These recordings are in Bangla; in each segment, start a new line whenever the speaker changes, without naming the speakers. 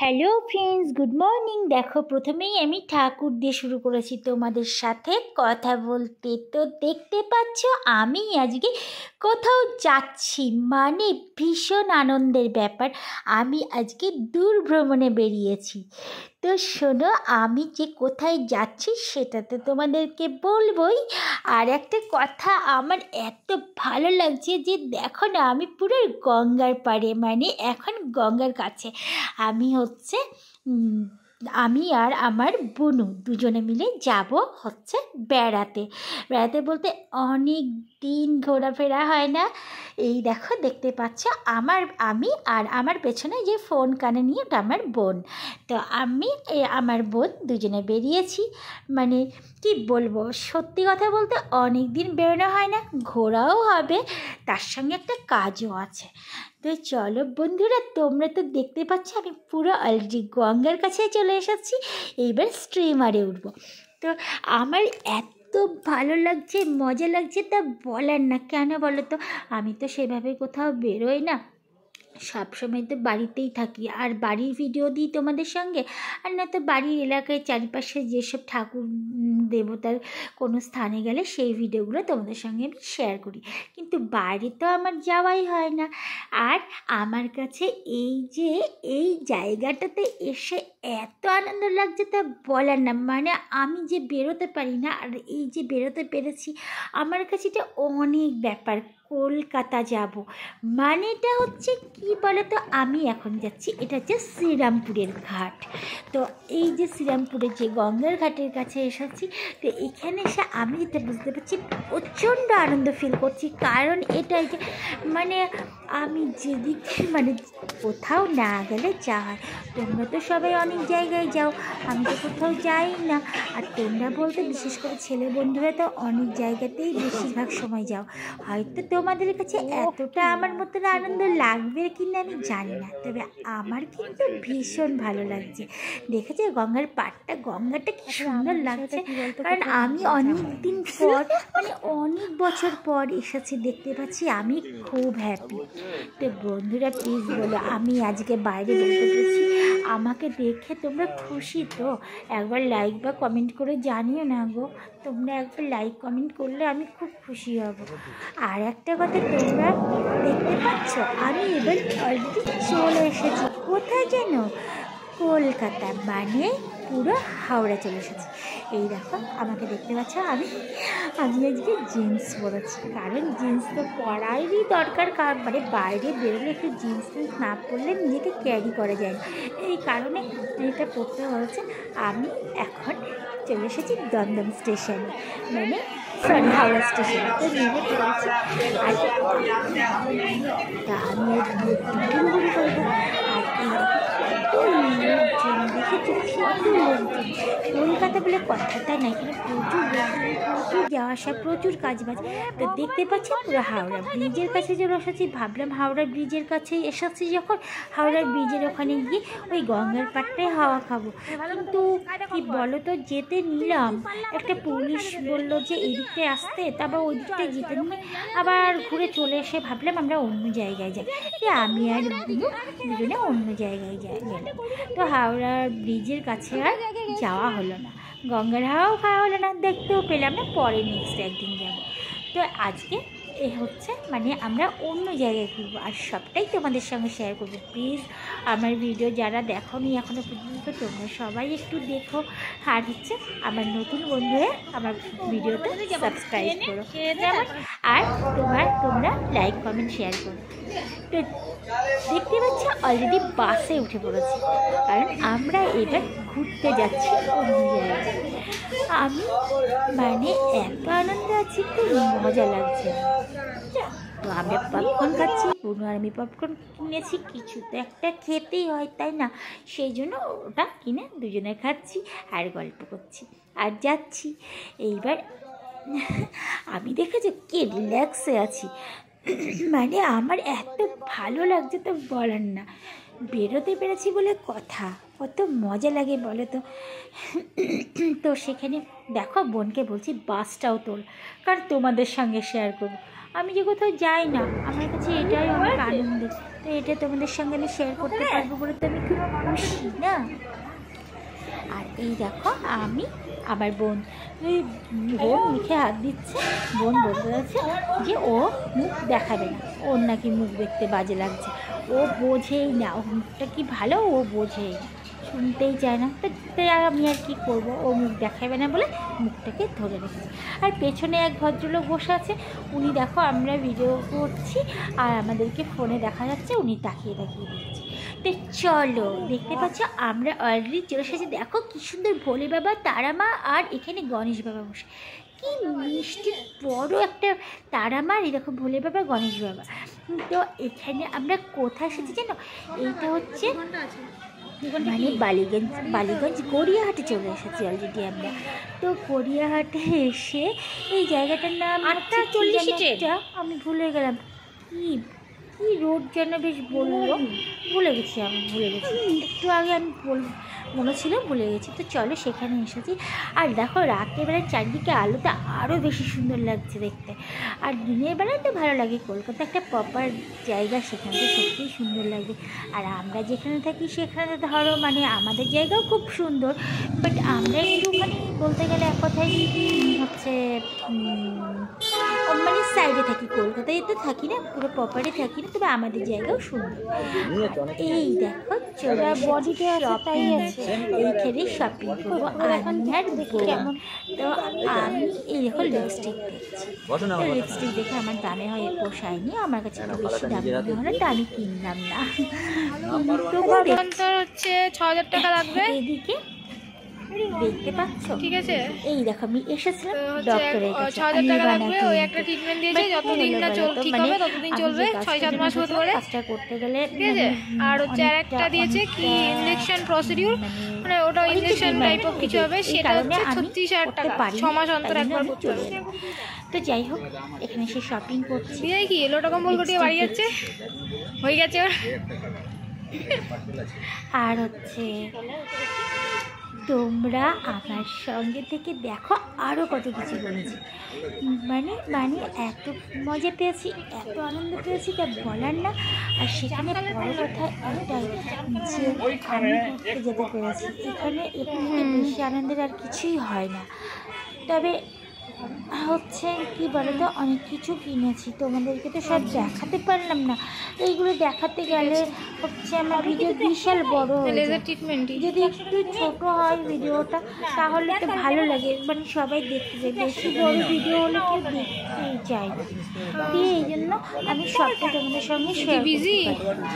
Hello friends, good morning. দেখো, প্রথমেই আমি ঠাকুর দিয়ে শুরু করেছি তোমাদের সাথে কথা বলতে। তো দেখতে পাচ্ছ আমি আজকে কোথাও যাচ্ছি, মানে ভীষণ আনন্দের ব্যাপার। আমি আজকে দূর ভ্রমণে বেরিয়েছি। তো শোনো, আমি যে কোথায় যাচ্ছি সেটা তো তোমাদেরকে বলবোই। আর একটা কথা, আমার এত ভালো লাগছে যে দেখো না, আমি পুরো গঙ্গার পাড়ে, মানে এখন গঙ্গার কাছে। আমি আর আমার বোনু দুজনে মিলে যাব হচ্ছে বেড়াতে। বেড়াতে বলতে অনেক দিন ঘোরাফেরা হয় না। এই দেখো, দেখতে পাচ্ছ আমি আর আমার পেছনে যে ফোন কানে নিয়ে, ওটা আমার বোন। তো আমার বোন দুজনে বেরিয়েছি। মানে কি বলবো, সত্যি কথা বলতে অনেক দিন বেরোনো হয় না, ঘোরাও হবে, তার সঙ্গে একটা কাজও আছে। তো চলো বন্ধুরা, তোমরা তো দেখতে পাচ্ছ আমি পুরো অলরেডি গঙ্গার কাছে চলে এসেছি। এইবার স্ট্রিমারে উঠবো। তো আমার এত ভালো লাগছে, মজা লাগছে, তা বলার না। কেন বলো তো, আমি তো সেভাবে কোথাও বেরোই না, সবসময় তো বাড়িতেই থাকি, আর বাড়ির ভিডিও দিই তোমাদের সঙ্গে। আর না তো বাড়ির এলাকায় চারিপাশে যেসব ঠাকুর দেবতার কোনো স্থানে গেলে সেই ভিডিওগুলো তোমাদের সঙ্গে আমি শেয়ার করি, কিন্তু বাইরে তো আমার যাওয়াই হয় না। আর আমার কাছে এই জায়গাটাতে এসে এত আনন্দ লাগছে তা বলার না। মানে আমি যে বেরোতে পারি না, আর এই যে বেরোতে পেরেছি, আমার কাছে এটা অনেক ব্যাপার। কলকাতা যাব মানে এটা হচ্ছে কি বলো তো, আমি এখন যাচ্ছি, এটা হচ্ছে শ্রীরামপুরের ঘাট। তো এই যে শ্রীরামপুরের যে গঙ্গার ঘাটের কাছে এসেছি, তো এখানে এসে আমি যেটা বুঝতে পারছি, প্রচণ্ড আনন্দ ফিল করছি। কারণ এটাই যে মানে আমি যেদিকে মানে কোথাও না গেলে যা হয়, তোমরা তো সবাই অনেক জায়গায় যাও, আমি তো কোথাও যাই না। আর তোমরা বলতে বিশেষ করে ছেলে বন্ধুরা তো অনেক জায়গাতেই বেশিরভাগ সময় যাও। হয়তো তোমাদের কাছে এতটা আমার মতন আনন্দ লাগবে কি না আমি জানি না, তবে আমার কিন্তু ভীষণ ভালো লাগছে। দেখেছো গঙ্গার পাড়টা, গঙ্গাটা কি সুন্দর লাগছে। কারণ আমি অনেক দিন পর, মানে অনেক বছর পর এসেছি, দেখতে পাচ্ছি, আমি খুব হ্যাপি। তো বন্ধুরা প্লিজ বলো, আমি আজকে বাইরে বেরোতে পেরেছি, আমাকে দেখে তোমরা খুশি তো? একবার লাইক বা কমেন্ট করে জানিও না গো। তোমরা একবার লাইক কমেন্ট করলে আমি খুব খুশি হব। আর একটা কথা, তোমরা দেখতে পাচ্ছ আমি এবার অলরেডি চলে এসেছি কোথায় যেন, কলকাতা, মানে পুরো হাওড়া চলে এসেছি। এই দেখো আমাকে দেখতে পাচ্ছ, আমি আজকে জিন্স পরেছি, কারণ জিন্স তো পরারই দরকার। মানে বাইরে বেরোলে একটু জিন্স না পরলে নিজেকে ক্যারি করা যায় না, এই কারণে এটা পরতে হয়েছে। আমি এখন চলে এসেছি দমদম স্টেশনে, মানে হাওড়া স্টেশনে। তো নেমে পড়েছি, আর তা আমি ঘুরঘুরি করবো। আর লোকজন দেখেছি, কত লোকজন। কলকাতা বলে কথা, তাই না? এখানে প্রচুর লোকজন, প্রচুর যাওয়া আসা, প্রচুর কাজবাজ। তো দেখতে পাচ্ছি পুরো হাওড়া ব্রিজের কাছে চলে এসেছি। ভাবলাম হাওড়া ব্রিজের কাছে এসেছি যখন, হাওড়ার ব্রিজের ওখানে গিয়ে ওই গঙ্গার পাড়টায় হাওয়া খাবো। কিন্তু কি বলো তো, যেতে নিলাম, একটা পুলিশ বললো যে এই দিকটায় আসতে, তারপর ওই দিকটায় যেতে নিয়ে আবার ঘুরে চলে এসে ভাবলাম আমরা অন্য জায়গায় যাই। যে আমি আর দুজনে অন্য জায়গায় গেলাম। তো হাওড়ার ব্রিজের কাছে আর যাওয়া হলো না, গঙ্গার হাওয়াও খাওয়া হলো না, দেখতেও পেলাম না। পরে নেক্সট একদিন যাব। তো আজকে এ হচ্ছে মানে আমরা অন্য জায়গায় ঘুরবো, আর সবটাই তোমাদের সঙ্গে শেয়ার করবো। প্লিজ আমার ভিডিও যারা দেখোনি এখনও পর্যন্ত, তোমরা সবাই একটু দেখো। আর হচ্ছে আমার নতুন বন্ধুরা আমার ভিডিওতে সাবস্ক্রাইব করো, আর তোমরা লাইক কমেন্ট শেয়ার করো। তো দেখতে পাচ্ছি অলরেডি বাসে উঠে পড়েছি, কারণ আমরা এবার ঘুরতে যাচ্ছি অন্য জায়গায়। আমি মানে এত আনন্দ আছি, খুব মজা লাগছে। তো আমরা পপকর্ন খাচ্ছি, পুরো আর আমি পপকর্ন কিনেছি, কিছু তো একটা খেতেই হয় তাই না? সেই জন্য ওটা কিনে দুজনে খাচ্ছি আর গল্প করছি আর যাচ্ছি। এইবার আমি দেখেছি কি রিল্যাক্সে আছি, মানে আমার এত ভালো লাগছে তো বলার না। বেরোতে পেরেছি বলে কথা, কত মজা লাগে বলো তো। তো সেখানে দেখো বোনকে বলছি বাসটাও তোল, কারণ তোমাদের সঙ্গে শেয়ার করবো। আমি যে কোথাও যাই না, আমার কাছে এটাই অনেক আনন্দের। তো এটা তোমাদের সঙ্গে আমি শেয়ার করতে পারবো বলে তো আমি খুব খুশি না। আর এই দেখো আমি আমার বোন মুখে হাত দিচ্ছে। বোন বলতে যাচ্ছে যে ও মুখ দেখাবে না, ওর নাকি মুখ দেখতে বাজে লাগছে। ও বোঝেই না, ও মুখটা কি ভালো ও বোঝেই না, শুনতেই চায় না। তো তাই আমি আর কী করবো, ও মুখ দেখাবে না বলে মুখটাকে ধরে রেখেছি। আর পেছনে এক ভদ্রলোক বসে আছে, উনি দেখো আমরা ভিডিও করছি আর আমাদেরকে ফোনে দেখা যাচ্ছে, উনি তাকিয়ে তাকিয়ে দিচ্ছে। তো চলো, দেখতে পাচ্ছ আমরা অলরেডি চলে এসেছি। দেখো কী সুন্দর ভোলে বাবা, তারা মা আর এখানে গণেশ বাবা বসে, কি মিষ্টি বড় একটা তারা মা, এই দেখো ভোলে বাবা গণেশ বাবা। তো এখানে আমরা কোথায় এসেছি জানো, এইটা হচ্ছে মানে বালিগঞ্জ গড়িয়াহাটে চলে এসেছি অলরেডি আমরা। তো গড়িয়াহাটে এসে এই জায়গাটার নাম 8:40 আমি ভুলে গেলাম, কি রোড যেন বেশ বললো, ভুলে গেছি একটু আগে আমি মনে ছিল ভুলে গেছি। তো চলো সেখানে এসেছি। আর দেখো রাতের বেলায় চারদিকে আলোটা আরও বেশি সুন্দর লাগছে দেখতে, আর দিনের বেলায় তো ভালো লাগে। কলকাতা একটা প্রপার জায়গা, সেখানে তো সত্যিই সুন্দর লাগে। আর আমরা যেখানে থাকি সেখানে ধরো মানে আমাদের জায়গাও খুব সুন্দর, বাট আমরা একটুখানি বলতে গেলে এক কথায় হচ্ছে মানে সাইডে থাকি, কলকাতায় তো থাকি না, পুরো প্রপারে থাকি না, তবে আমাদের জায়গাও সুন্দর। এই দেখো চোরা বডিতে তাই আছে, এইখানে শপিং করবো আর কেমন। তো আমি এই দেখো লিপস্টিক দেখছি, লিপস্টিক দেখে আমার দামে হয় পোষায়নি, আমার কাছে একটু বেশি দাম মনে হলো, তো আমি কিনলাম না।
তো হচ্ছে 6,000 টাকা লাগবে।
এদিকে দেখতে পাচ্ছ,
ঠিক আছে,
এই দেখো আমি এসেছিলাম ডক্টরের কাছে,
6,000 টাকা লাগবে। ওই একটা ট্রিটমেন্ট দিয়েছে, যতদিন না ঠিক হবে ততদিন চলবে, 6-7 মাস হতে পারে,
কাজটা করতে গেলে।
ঠিক আছে। আর হচ্ছে আর একটা দিয়েছে কি ইনজেকশন প্রসিডিউর, মানে ওটা ইনজেকশন টাইপ অফ কিছু হবে, সেটা হচ্ছে 36,000 টাকা, 6 মাস অন্তর একবার করতে হবে।
তো যাই হোক এখানে সে শপিং করছি।
দিয়ে কি এলোটা কম্বল কটিয়ে বাড়ি যাচ্ছে, হয়ে গেছে ওর।
আর হচ্ছে তোমরা আমার সঙ্গে থেকে দেখো আরও কত কিছু করেছি, মানে এত মজা পেয়েছি, এত আনন্দ পেয়েছি তা বলার না। আর সেখানে বড় কথা একটাই যে আমি ঘুরতে যেতে পেরেছি, এখানে বেশি আনন্দের আর কিছুই হয় না। তবে হচ্ছে কি বলো তো, অনেক কিছু কিনেছি, তোমাদেরকে তো সব দেখাতে পারলাম না। এইগুলো দেখাতে গেলে হচ্ছে আমার ভিডিও বিশাল বড় হয়ে যায়। যদি একটু ছোট হয় ভিডিওটা তাহলে তো ভালো লাগে, মানে সবাই দেখতে যায়। বেশি বড় ভিডিও হলে কেউ দেখতেই চায় না, দিয়ে এই জন্য আমি সবটা তোমাদের সঙ্গে শেয়ার করতে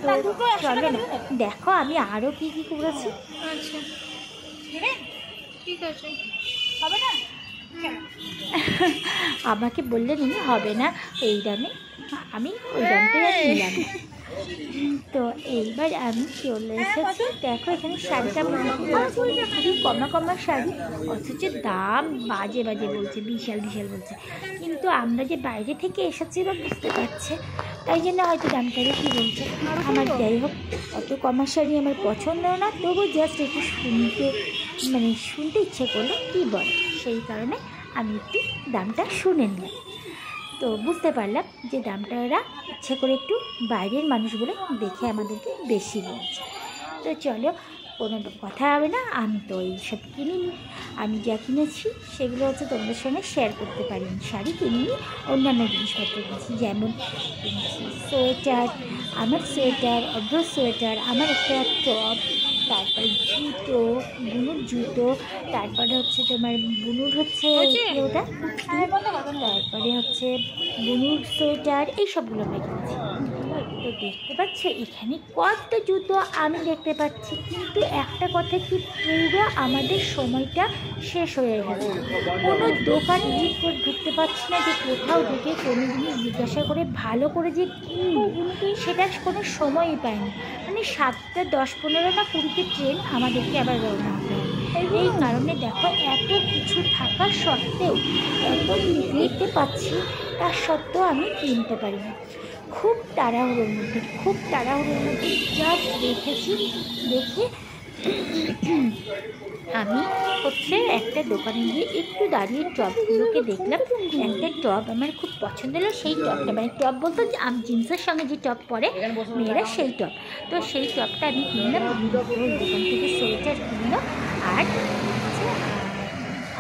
পারি। তো চলো না, দেখো আমি আরও কী কী করেছি।
আচ্ছা ঠিক আছে, হবে না
আমাকে বললেন উনি হবে না এই দামে, আমি ওই দামটাই আর নিলাম। তো এইবার আমি চলে এসেছি, দেখো এখানে শাড়িটা খুবই কমা শাড়ি, অথচ দাম বাজে বলছে, বিশাল বলছে। কিন্তু আমরা যে বাইরে থেকে এসেছি বা বুঝতে পারছে, তাই জন্য হয়তো দামটা বেশি বলছে। আমার যাই হোক অত কমা শাড়ি আমার পছন্দ না, তবু জাস্ট একটু শুনতে ইচ্ছে করলো কী বলে, সেই কারণে আমি একটু দামটা শুনে নিলাম। তো বুঝতে পারলাম যে দামটা ওরা ইচ্ছে করে একটু বাইরের মানুষগুলো দেখে আমাদেরকে বেশি বলছে। তো চলো কোনো কথা হবে না, আমি তো এইসব কিনিনি, আমি যা কিনেছি সেগুলো হচ্ছে তোমাদের সঙ্গে শেয়ার করতে পারিনি। শাড়ি কিনিনি, অন্যান্য জিনিসপত্র কিনেছি, যেমন কিনেছি সোয়েটার, আমার সোয়েটার, অভ্র সোয়েটার, আমার একটা টপ, তারপরে জুতো, বুনুর জুতো, তারপরে হচ্ছে তোমার বুনুর হচ্ছে ওটা, তারপরে হচ্ছে বুনুর সোয়েটার, এই সবগুলো আমরা কিনেছি। তো দেখতে পাচ্ছ এখানে কত জুতো আমি দেখতে পাচ্ছি, কিন্তু একটা কথা কি, পুরো আমাদের সময়টা শেষ হয়ে গেছে। কোনো দোকানে ঠিক করে ঢুকতে পারছি না, যে কোথাও ঢুকে কোনো জিনিস জিজ্ঞাসা করে ভালো করে যে কিনবো সেটার কোনো সময়ই পাইনি। মানে 7:10-15 না 20-তে ট্রেন, আমাদেরকে আবার রওনা হতে হবে। এই কারণে দেখো এত কিছু থাকা সত্ত্বেও, এত দেখতে পাচ্ছি তার সত্ত্বেও আমি কিনতে পারি না। খুব তাড়াহুড়োর মধ্যে জাস্ট দেখেছি, দেখে আমি হচ্ছে একটা দোকানে গিয়ে একটু দাঁড়িয়ে টপগুলোকে দেখলাম। একটা টপ আমার খুব পছন্দ হলো, সেই টপটা মানে টপ বলতে জিন্সের সঙ্গে যে টপ পরে মেয়েরা সেই টপ। তো সেই টপটা আমি কিনলাম, ওই দোকান থেকে সোয়েটার কিনলো। আর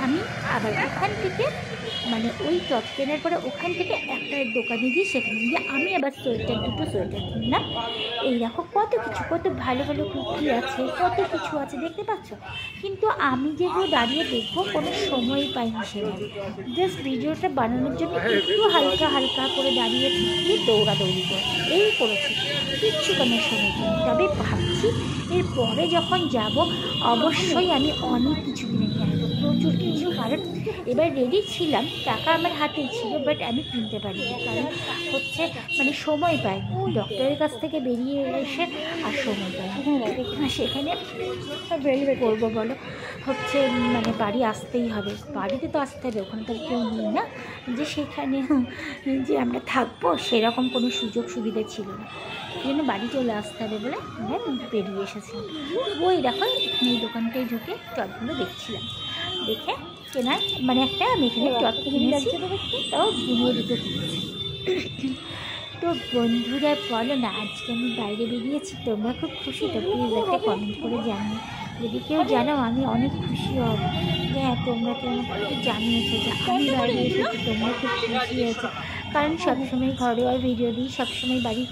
আমি আবার ওখান থেকে মানে ওই টপ কেনার পরে ওখান থেকে একটা দোকানে গিয়ে সেখানে গিয়ে আমি আবার দুটো সোয়েটার কিনলাম। এই দেখো কত কিছু, কত ভালো ভালো কুর্তি আছে, কত কিছু আছে দেখতে পাচ্ছ। কিন্তু আমি যেগুলো দাঁড়িয়ে দেখবো কোনো সময়ই পাইনি সেভাবে। জাস্ট ভিডিওটা বানানোর জন্য একটু হালকা হালকা করে দাঁড়িয়ে থেকে দৌড়াদৌড়ি করে এই করেছি, কিচ্ছু কোনো সময় পাইনি। তবে ভাবছি এরপরে যখন যাব অবশ্যই আমি অনেক কিছু কিনে নিয়ে আসবো, প্রচুর কিছু। কারণ এবার রেডি ছিলাম, টাকা আমার হাতেই ছিল, বাট আমি কিনতে পারিনি। কারণ হচ্ছে মানে সময় পাইনি, ডক্টরের কাছ থেকে বেরিয়ে এসে আর সময় পাইনি। সেখানে বেরিয়ে করবো বলো, হচ্ছে মানে বাড়ি আসতেই হবে, বাড়িতে তো আসতে হবে, ওখানে তো কেউ নেই না যে সেখানে যে আমরা থাকবো, সেরকম কোনো সুযোগ সুবিধা ছিল না। এই জন্য বাড়ি চলে আসতে হবে বলে আমরা বেরিয়ে এসেছিলাম। ওই দেখো এই দোকানটায় ঢুকে টপগুলো দেখছিলাম, দেখে কেনার মানে একটা আমি এখানে টপ কিনেছি, তাও দুটো কিনেছি। তো বন্ধুরা বলো না, আজকে আমি বাইরে বেরিয়েছি, তোমরা খুব খুশি তো? প্লিজ একটা কমেন্ট করে জানিও, যদি কেউ জানো আমি অনেক খুশি হব যে হ্যাঁ তোমরা কেউ জানিয়েছো যে আমি বাইরে এসেছি, তোমরা খুব খুশি হয়েছে। কারণ সবসময় ঘরোয়া ভিডিও দিই, সবসময় বাড়ির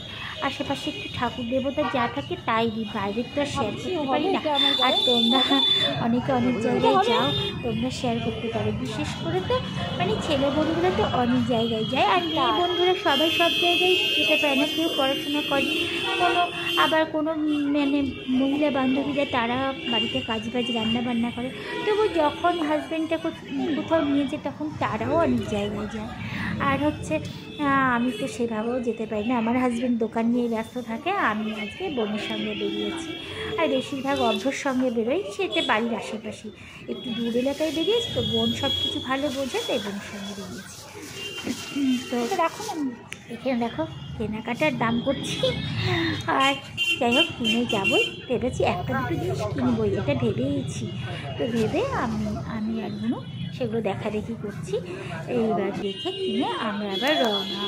আশেপাশে একটু ঠাকুর দেবতা যা থাকে তাই দিই, বাইরের তো আর শেয়ার করতে পারি না। আর তোমরা অনেকে অনেক জায়গায় যাও, তোমরা শেয়ার করতে পারো। বিশেষ করে তো মানে ছেলে বন্ধুরা তো অনেক জায়গায় যায়, আর মেয়ে বন্ধুরা সবাই সব জায়গায় যেতে পারে না। কেউ পড়াশোনা করে, আবার কোনো মানে মহিলা বান্ধবীরা তারা বাড়িতে কাজ রান্না বান্না করে। তবু যখন হাজব্যান্ডটা কোথাও নিয়ে যায় তখন তারাও অনেক জায়গায় যায়। আর হচ্ছে আমি তো সেভাবেও যেতে পারি না, আমার হাজব্যান্ড দোকান নিয়ে ব্যস্ত থাকে। আমি আজকে বোনের সঙ্গে বেরিয়েছি, আর বেশিরভাগ অভ্যর সঙ্গে বেরোই, সেটা বাড়ির আশেপাশে একটু দূর এলাকায় বেরিয়েছি। তো বোন সব কিছু ভালো বোঝে, তাই বোনের সঙ্গে বেরিয়েছি। তো রাখো না, এখানে দেখো কেনাকাটার দাম করছি। আর যাই হোক কিনে যাবই ভেবেছি, একটা দুটো জিনিস কিনবই, এটা ভেবেইছি। তো ভেবে আমি আর সেগুলো দেখাদেখি করছি। এইবার দেখে কিনে আমরা আবার রওনা।